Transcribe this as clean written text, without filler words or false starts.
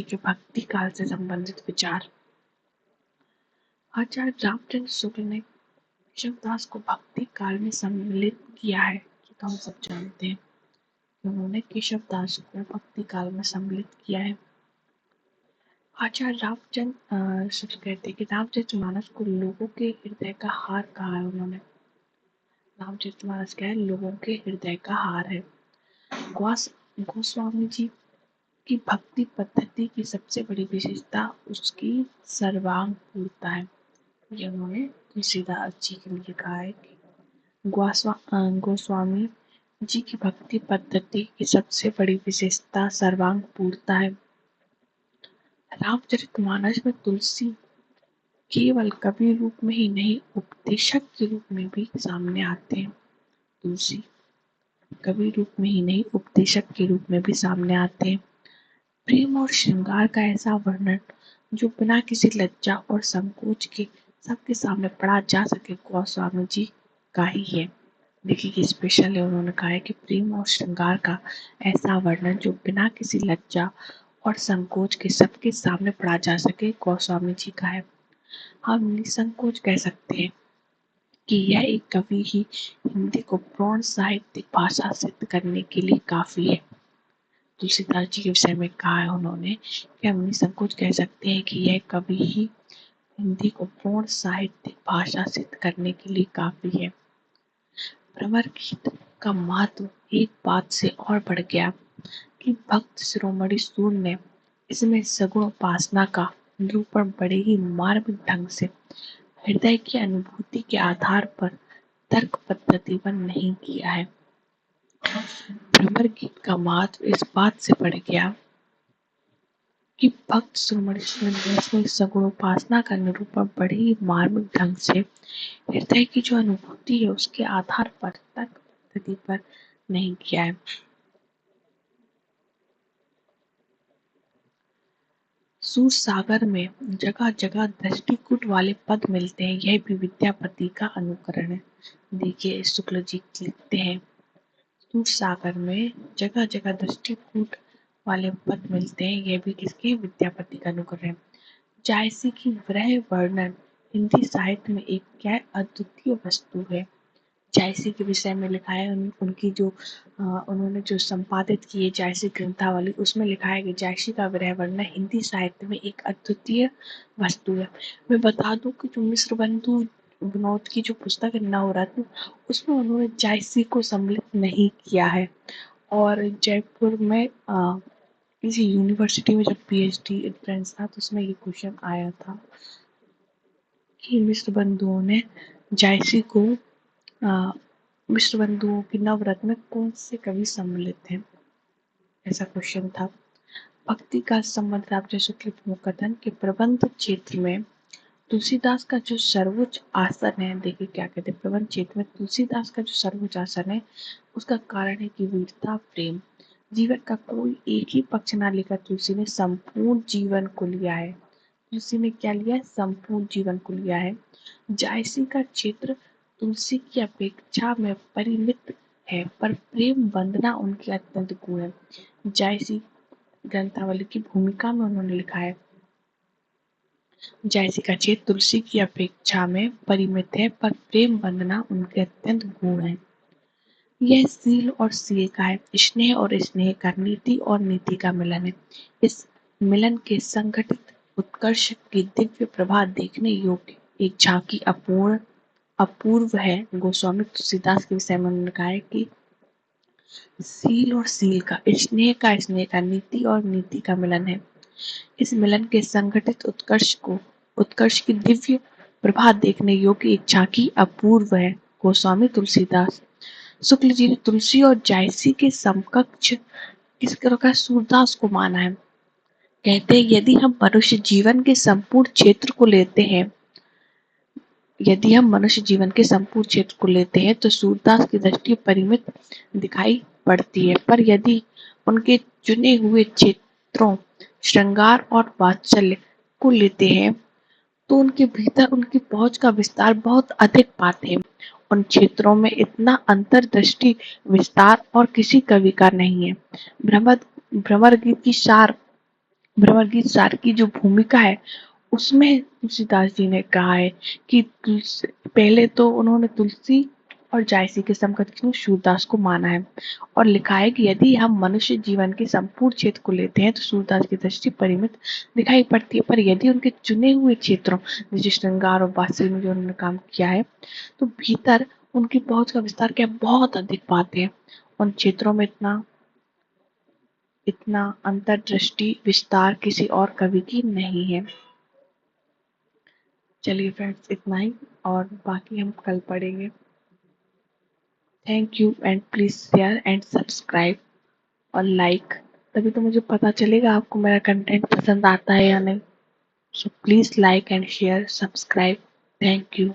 देखिए भक्ति काल से संबंधित विचार। आचार्य रामचंद्र शुक्ल ने केशवदास को भक्ति काल में सम्मिलित किया है, ये तो हम सब जानते हैं। उन्होंने केशवदास को भक्ति काल में सम्मिलित किया है। आचार्य रामचंद्र शुक्ल कहते हैं कि रामचरितमानस को लोगों के हृदय का हार कहा है उन्होंने। रामचरितमानस क्या है? लोगों के हृदय का हार है। गोस्वामी जी की भक्ति पद्धति की सबसे बड़ी विशेषता उसकी सर्वांग पूर्णता है। ये उन्होंने तुलसीदास जी के लिए कहा है कि गोस्वामी जी की भक्ति पद्धति की सबसे बड़ी विशेषता सर्वांग पूर्णता है। रामचरितमानस में तुलसी केवल कवि रूप में ही नहीं, उपदेशक के रूप में भी सामने आते हैं। तुलसी कवि रूप में ही नहीं, उपदेशक के रूप में भी सामने आते हैं। प्रेम और श्रृंगार का ऐसा वर्णन जो बिना किसी लज्जा और संकोच के सबके सामने पढ़ा जा सके, गोस्वामी जी का ही है। देखिए कि स्पेशल है, उन्होंने कहा है कि प्रेम और श्रृंगार का ऐसा वर्णन जो बिना किसी लज्जा और संकोच के सबके सामने पढ़ा जा सके, गोस्वामी जी का है। हम निसंकोच कह सकते हैं कि यह एक कवि ही हिंदी को पूर्ण साहित्यिक भाषा सिद्ध करने के लिए काफी है। तुलसीदास जी के विषय में कहा है उन्होंने कि हम निसंकोच कह सकते हैं कि यह कवि ही हिंदी को पूर्ण साहित्यिक भाषा सिद्ध करने के लिए काफी है। भ्रमर गीत का महत्व एक बात से और बढ़ गया कि भक्त शिरोमणि सूर ने इसमें सगुण उपासना का निरूपण बड़े ही मार्मिक ढंग से हृदय की अनुभूति के आधार पर तर्क पद्धति पर नहीं किया है। भ्रमर गीत का महत्व इस बात से बढ़ गया कि भक्त शिरोमणि सूर ने इसमें सगुण उपासना का निरूपण बड़े ही मार्मिक ढंग से हृदय की जो अनुभूति है उसके आधार पर तर्क पद्धति पर नहीं किया है। सूर सागर में जगह जगह दृष्टिकूट वाले पद मिलते हैं, यह भी विद्यापति का अनुकरण है। देखिए शुक्ल जी लिखते हैं, सूर सागर में जगह जगह दृष्टिकूट वाले पद मिलते हैं, यह भी किसके? विद्यापति का अनुकरण है। जायसी की विरह वर्णन हिंदी साहित्य में एक क्या अद्वितीय वस्तु है। जायसी के विषय में लिखा है, उनकी जो उन्होंने जो संपादित की है जायसी ग्रंथावली, उसमें लिखा है कि जायसी का विरह वर्णन हिंदी साहित्य में एक अद्वितीय वस्तु है। मैं बता दूं कि जो मिश्र बंधु विनोद की जो पुस्तक है नवरत्न, उसमें उन्होंने जायसी को सम्मिलित नहीं किया है। और जयपुर में किसी यूनिवर्सिटी में जब पीएचडी एंट्रेंस था तो उसमें ये क्वेश्चन आया था कि मिश्र बंधुओं ने जायसी को मिश्र बंधुओं की नवरत्न में कौन से कवि सम्मिलित हैं, ऐसा क्वेश्चन था। भक्ति का संबंध रामचंद्र शुक्ल प्रमुख कथन के प्रबंध क्षेत्र में तुलसीदास का जो सर्वोच्च आसन है। देखिए क्या कहते हैं, प्रबंध क्षेत्र में तुलसीदास का जो सर्वोच्च आसन है उसका कारण है कि वीरता प्रेम। जीवन का कोई एक ही पक्ष ना लेकर तुलसी ने संपूर्ण जीवन को लिया है। तुलसी ने क्या लिया है? संपूर्ण जीवन को लिया है। जायसी का क्षेत्र तुलसी की अपेक्षा में परिमित है, पर प्रेम वंदना उनकी अत्यंत गुण है। जायसी ग्रंथावली की भूमिका में उन्होंने लिखा है, जायसी का क्षेत्र तुलसी की अपेक्षा में परिमित है, पर प्रेम वंदना उनके अत्यंत गुण है। यह सील और सील का है, स्नेह और स्नेह का, नीति और नीति का मिलन है। इस मिलन के संगठित उत्कर्ष की दिव्य प्रभा देखने योग्य एक झांकी अपूर्व है। गोस्वामी तुलसीदास के विषय में उन्होंने कहा है कि सील और सील का, स्नेह का, नीति और नीति का मिलन है। इस मिलन के संगठित उत्कर्ष की दिव्य प्रभा देखने योग्य एक झांकी अपूर्व है। गोस्वामी तुलसीदास। शुक्ल जी ने तुलसी और जायसी के समकक्ष किस प्रकार सूरदास को माना है। कहते हैं यदि हम मनुष्य जीवन के संपूर्ण क्षेत्र को लेते हैं तो सूरदास की दृष्टि परिमित दिखाई पड़ती है, पर यदि उनके चुने हुए क्षेत्रों श्रृंगार और वात्सल्य को लेते हैं तो उनके भीतर उनकी पहुंच का विस्तार बहुत अधिक पाते हैं। उन क्षेत्रों में इतना अंतर्दृष्टि विस्तार और किसी कवि का नहीं है। भ्रमर गीत की सार ब्रह्मगीत सार की जो भूमिका है उसमें तुलसीदास जी ने कहा है कि पहले तो उन्होंने तुलसी और जायसी के समकक्ष में सूरदास को माना है और लिखा है कि यदि हम मनुष्य जीवन के संपूर्ण क्षेत्र को लेते हैं तो सूरदास की दृष्टि परिमित दिखाई पड़ती है, पर यदि उनके चुने हुए क्षेत्रों जैसे श्रृंगार और बात्सल्य में जो उन्होंने काम किया है तो भीतर उनकी पहुंच का विस्तार क्या बहुत अधिक पाते हैं। उन क्षेत्रों में इतना इतना अंतर्दृष्टि विस्तार किसी और कवि की नहीं है। चलिए फ्रेंड्स, इतना ही और बाकी हम कल पढ़ेंगे। Thank you and please share and subscribe और लाइक, तभी तो मुझे पता चलेगा आपको मेरा कंटेंट पसंद आता है या नहीं। So please like and share subscribe. Thank you.